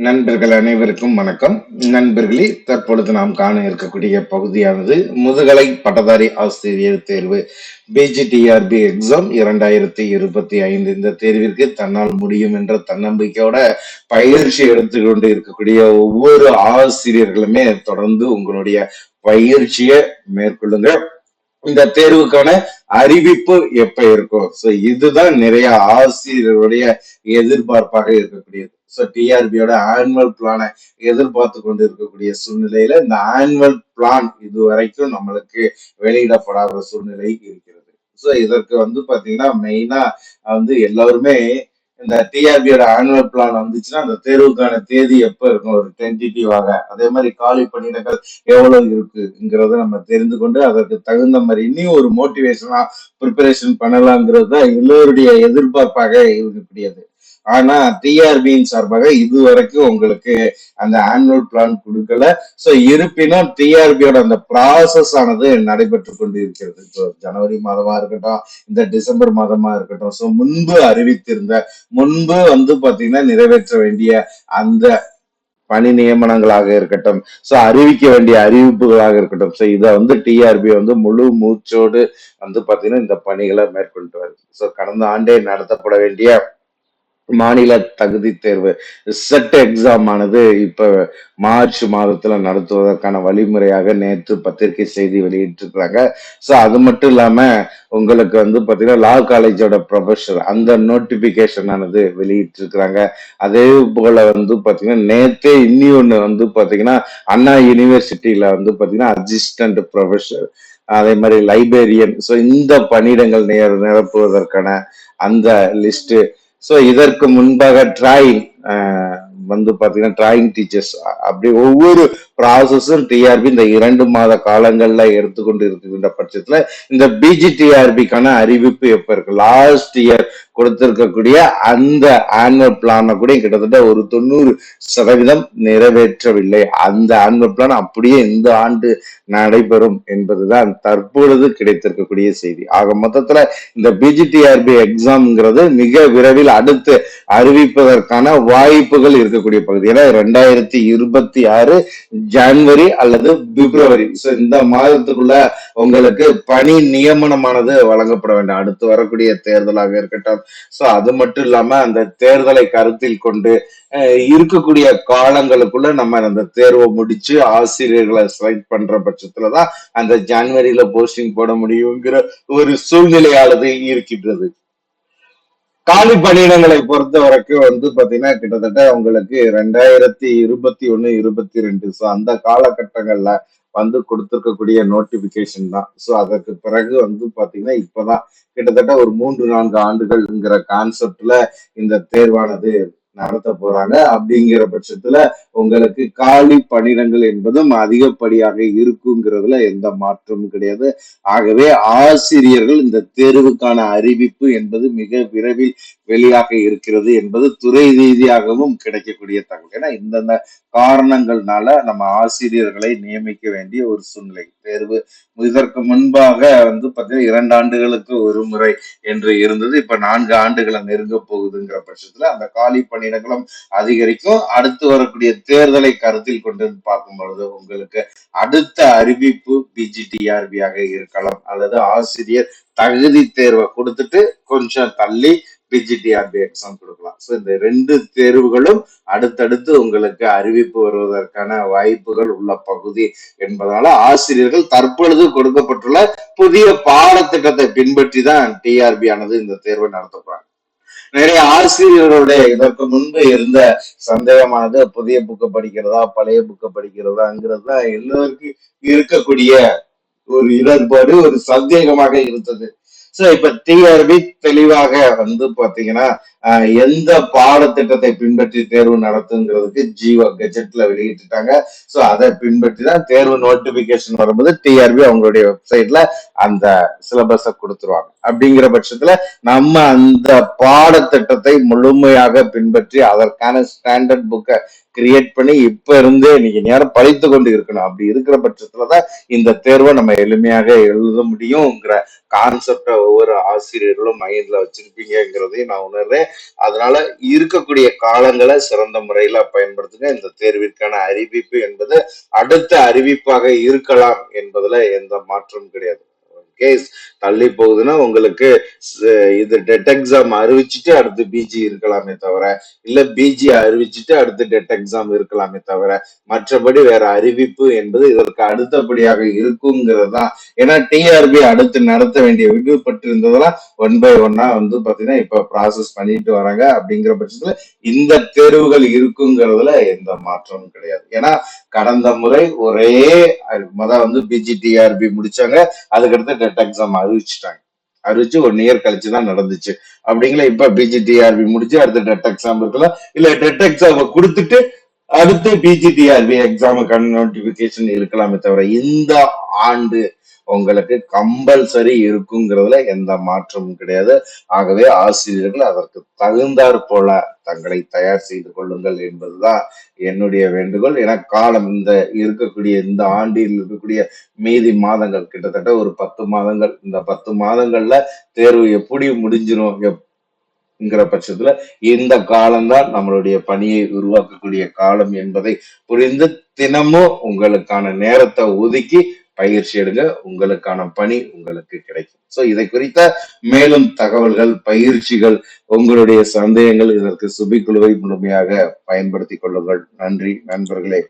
நண்பர்கள் அனைவருக்கும் வணக்கம். நண்பர்களே, தற்பொழுது நாம் காண இருக்கக்கூடிய பகுதியானது முதுகலை பட்டதாரி ஆசிரியர் தேர்வு பிஜிடிஆர்பி எக்ஸாம் 2025. இந்த தேர்விற்கு தன்னால் முடியும் என்ற தன்னம்பிக்கையோட பயிற்சி எடுத்துக்கொண்டு இருக்கக்கூடிய ஒவ்வொரு ஆசிரியர்களுமே தொடர்ந்து உங்களுடைய பயிற்சியை மேற்கொள்ளுங்க. இந்த தேர்வுக்கான அறிவிப்பு எப்ப இருக்கும்? சோ இதுதான் நிறைய ஆசிரியர்களுடைய எதிர்பார்ப்பாக இருக்கக்கூடியது. சோ டிஆர்பியோட ஆனுவல் பிளானை எதிர்பார்த்து கொண்டு இருக்கக்கூடிய சூழ்நிலையில இந்த ஆனுவல் பிளான் இதுவரைக்கும் நம்மளுக்கு வெளியிடப்படாத சூழ்நிலை இருக்கிறது. சோ இதற்கு பாத்தீங்கன்னா மெயினா எல்லாருமே இந்த டிஆர்பியோட ஆனுவல் பிளான் வந்துச்சுன்னா அந்த தேர்வுக்கான தேதி எப்ப இருக்கும் ஒரு டென்டேட்டிவாக, அதே மாதிரி காலி பணியிடங்கள் எவ்வளவு இருக்குங்கிறத நம்ம தெரிந்து கொண்டு அதற்கு தகுந்த மாதிரி இன்னும் ஒரு மோட்டிவேஷனா ப்ரிப்பரேஷன் பண்ணலாங்கிறது தான் எல்லோருடைய எதிர்பார்ப்பாக இருக்கக்கூடியது. ஆனா டிஆர்பியின் சார்பாக இதுவரைக்கும் உங்களுக்கு அந்த ஆனுவல் பிளான் கொடுக்கல. சோ இருப்பினும் டிஆர்பியோட அந்த ப்ராசஸ் ஆனது நடைபெற்று கொண்டு இருக்கிறது. இப்போ ஜனவரி மாதமா இருக்கட்டும், இந்த டிசம்பர் மாதமா இருக்கட்டும், சோ முன்பு அறிவித்திருந்த முன்பு பாத்தீங்கன்னா நிறைவேற்ற வேண்டிய அந்த பணி நியமனங்களாக இருக்கட்டும், சோ அறிவிக்க வேண்டிய அறிவிப்புகளாக இருக்கட்டும், சோ இதை டிஆர்பி முழு மூச்சோடு பாத்தீங்கன்னா இந்த பணிகளை மேற்கொண்டு வருது. சோ கடந்த ஆண்டே நடத்தப்பட வேண்டிய மாநில தகுதி தேர்வு செட் எக்ஸாம் ஆனது இப்ப மார்ச் மாதத்துல நடத்துவதற்கான வழிமுறையாக நேற்று பத்திரிகை செய்தி வெளியிட்டிருக்கிறாங்க. சோ அது மட்டும் இல்லாம உங்களுக்கு பாத்தீங்கன்னா லா காலேஜோட ப்ரொஃபஸர் அந்த நோட்டிபிகேஷன் ஆனது வெளியிட்டிருக்கிறாங்க. அதே போல பாத்தீங்கன்னா நேத்தே இன்னி ஒண்ணு பாத்தீங்கன்னா அண்ணா யூனிவர்சிட்டியில பாத்தீங்கன்னா அசிஸ்டன்ட் ப்ரொஃபஸர், அதே மாதிரி லைப்ரரியன், சோ இந்த பணியிடங்கள் நிரப்புவதற்கான அந்த லிஸ்ட். சோ இதற்கு முன்பாக டிராயிங் பாத்தீங்கன்னா டிராயிங் டீச்சர்ஸ், அப்படி ஒவ்வொரு ப்ராசஸும் டிஆர்பி இந்த 2 மாத காலங்கள்ல எடுத்துக்கொண்டு இருக்கின்ற பட்சத்துல இந்த பிஜிடிஆர்பிக்கான அறிவிப்பு எப்ப இருக்கு? லாஸ்ட் இயர் கொடுத்திருக்கக்கூடிய அந்த ஆனுவல் பிளான கூட கிட்டத்தட்ட ஒரு 90% நிறைவேற்றவில்லை. அந்த ஆனுவல் பிளான் அப்படியே இந்த ஆண்டு நடைபெறும் என்பதுதான் தற்பொழுது கிடைத்திருக்கக்கூடிய செய்தி. ஆக மொத்தத்துல இந்த பிஜிடிஆர்பி எக்ஸாம்ங்கிறது மிக விரைவில் அடுத்து அறிவிப்பதற்கான வாய்ப்புகள் இருக்கக்கூடிய பகுதி. ஏன்னா 2026 ஜனவரி அல்லது பிப்ரவரி, இந்த மாதத்துக்குள்ள உங்களுக்கு பணி நியமனமானது வழங்கப்பட வேண்டும், அடுத்து வரக்கூடிய தேர்தலாக இருக்கட்டும். சோ அது மட்டும் இல்லாம அந்த தேர்தலை கருத்தில் கொண்டு இருக்கக்கூடிய காலங்களுக்குள்ள நம்ம அந்த தேர்வை முடிச்சு ஆசிரியர்களை செலக்ட் பண்ற பட்சத்துலதான் அந்த ஜனவரியில போஸ்டிங் போட முடியுங்கிற ஒரு சூழ்நிலையானது இருக்கின்றது. காலி பணியிடங்களை பொறுத்த வரைக்கும் பாத்தீங்கன்னா கிட்டத்தட்ட உங்களுக்கு 2021, 22, சோ அந்த காலகட்டங்கள்ல கொடுத்திருக்கக்கூடிய நோட்டிபிகேஷன் தான். சோ அதற்கு பிறகு பாத்தீங்கன்னா இப்பதான் கிட்டத்தட்ட ஒரு 3-4 ஆண்டுகள்ங்கிற கான்செப்ட்ல இந்த தேர்வானது நடத்த போறாங்க. அப்படிங்கிற பட்சத்துல உங்களுக்கு காலி பணியிடங்கள் என்பதும் அதிகப்படியாக இருக்குங்கிறதுல எந்த மாற்றமும் கிடையாது. ஆகவே ஆசிரியர்கள் இந்த தேர்வுக்கான அறிவிப்பு என்பது மிக விரைவில் வெளியாக இருக்கிறது என்பது துறை ரீதியாகவும் கிடைக்கக்கூடிய தகவல். ஏன்னா இந்தந்த காரணங்கள்னால நம்ம ஆசிரியர்களை நியமிக்க வேண்டிய ஒரு சூழ்நிலை. தேர்வு இதற்கு முன்பாக பாத்தீங்கன்னா 2 ஆண்டுகளுக்கு ஒரு முறை என்று இருந்தது. இப்ப 4 ஆண்டுகளை நெருங்க போகுதுங்கிற பட்சத்துல அந்த காலி பணியிடங்களும் அதிகரிக்கும். அடுத்து வரக்கூடிய தேர்தலை கருத்தில் கொண்டு பார்க்கும் பொழுது உங்களுக்கு அடுத்த அறிவிப்பு பிஜிடிஆர்பியாக இருக்கலாம், அல்லது ஆசிரியர் தகுதி தேர்வை கொடுத்துட்டு கொஞ்சம் தள்ளி பிஜிடிஆர்பி எக்ஸாம் கொடுக்கலாம். சோ இந்த 2 தேர்வுகளும் அடுத்தடுத்து உங்களுக்கு அறிவிப்பு வருவதற்கான வாய்ப்புகள் உள்ள பகுதி என்பதனால ஆசிரியர்கள் தற்பொழுது கொடுக்கப்பட்டுள்ள புதிய பாடத்திட்டத்தை பின்பற்றி தான் டிஆர்பி ஆனது இந்த தேர்வை நடத்தப்படுறாங்க. நிறைய ஆசிரியர்களுடைய இதற்கு முன்பு இருந்த சந்தேகமானது புதிய புக்கை படிக்கிறதா பழைய புக்கை படிக்கிறதாங்கிறது தான் எல்லோருக்கும் இருக்கக்கூடிய ஒரு இடர்பாடு, ஒரு சந்தேகமாக இருந்தது. சோ இப்ப டிஆர்பி தெளிவாக பாத்தீங்கன்னா எந்த பாடத்திட்டத்தை பின்பற்றி தேர்வு நடத்துங்கிறதுக்கு ஜியோ கெஜெட்ல வெளியிட்டுட்டாங்க. சோ அதை பின்பற்றி தான் தேர்வு நோட்டிபிகேஷன் வரும்போது டிஆர்பி அவங்களுடைய வெப்சைட்ல அந்த சிலபஸை கொடுத்துருவாங்க. அப்படிங்கிற பட்சத்துல நம்ம அந்த பாடத்திட்டத்தை முழுமையாக பின்பற்றி அதற்கான ஸ்டாண்டர்ட் புக்கை கிரியேட் பண்ணி இப்ப இருந்தே இன்னைக்கு நேரம் படித்து கொண்டு இருக்கணும். அப்படி இருக்கிற பட்சத்துலதான் இந்த தேர்வை நம்ம எளிமையாக எழுத முடியும்ங்கிற கான்செப்டை ஒவ்வொரு ஆசிரியர்களும் மைண்ட்ல வச்சிருப்பீங்கிறதையும் நான் உணர்றேன். அதனால இருக்கக்கூடிய காலங்களை சிறந்த முறையில பயன்படுத்துங்க. இந்த தேர்விற்கான அறிவிப்பு என்பது அடுத்த அறிவிப்பாக இருக்கலாம் என்பதுல எந்த மாற்றமும் கிடையாது. கேஸ் தள்ளி போகுதுன்னா உங்களுக்கு இது டெட் எக்ஸாம் அறிவிச்சுட்டு அடுத்து பிஜி இருக்கலாமே தவிர, இல்ல பிஜி அறிவிச்சுட்டு அடுத்து டெட் எக்ஸாம் இருக்கலாமே தவிர, மற்றபடி வேற அறிவிப்பு என்பது இதற்கு அடுத்தபடியாக இருக்குங்கிறது தான். ஏன்னா டிஆர்பி அடுத்து நடத்த வேண்டிய விடுபட்டிருந்ததெல்லாம் ஒன் பை ஒன்னா வந்து பாத்தீங்கன்னா இப்ப ப்ராசஸ் பண்ணிட்டு வராங்க. அப்படிங்கிற பட்சத்துல இந்த தேர்வுகள் இருக்குங்கிறதுல எந்த மாற்றமும் கிடையாது. ஏன்னா கடந்த முறை ஒரே வந்து பிஜிடிஆர்பி முடிச்சாங்க, அதுக்கடுத்து டெட் எக்ஸாம் அறிவிச்சுட்டாங்க. அறிவிச்சு 1 இயர் கழிச்சுதான் நடந்துச்சு. அப்படிங்களா இப்ப பிஜிடிஆர்பி முடிச்சு அடுத்த டெட் எக்ஸாம் இருக்கலாம், இல்ல டெட் எக்ஸாம் கொடுத்துட்டு அடுத்து பிஜிடிஆர்பி எக்ஸாமுக்கான நோட்டிபிகேஷன் இருக்கலாமே தவிர இந்த ஆண்டு உங்களுக்கு கம்பல்சரி இருக்குங்கிறதுல எந்த மாற்றமும் கிடையாது. ஆகவே ஆசிரியர்கள் அதற்கு தகுந்தாற் போல தங்களை தயார் செய்து கொள்ளுங்கள் என்பதுதான் என்னுடைய வேண்டுகோள். என காலம் இருக்கக்கூடிய இந்த ஆண்டில் இருக்கக்கூடிய மீதி மாதங்கள் கிட்டத்தட்ட ஒரு 10 மாதங்கள். இந்த 10 மாதங்கள்ல தேர்வு எப்படி முடிஞ்சிரும் பட்சத்துல இந்த காலம்தான் நம்மளுடைய பணியை உருவாக்கக்கூடிய காலம் என்பதை புரிந்து தினமும் உங்களுக்கான நேரத்தை ஒதுக்கி பயிற்சி எடுங்க. உங்களுக்கான பணி உங்களுக்கு கிடைக்கும். சோ இதை குறித்த மேலும் தகவல்கள், பயிற்சிகள், உங்களுடைய சந்தேகங்கள் இதற்கு சுபி குழுவை முழுமையாக பயன்படுத்திக் கொள்ளுங்கள். நன்றி நண்பர்களே.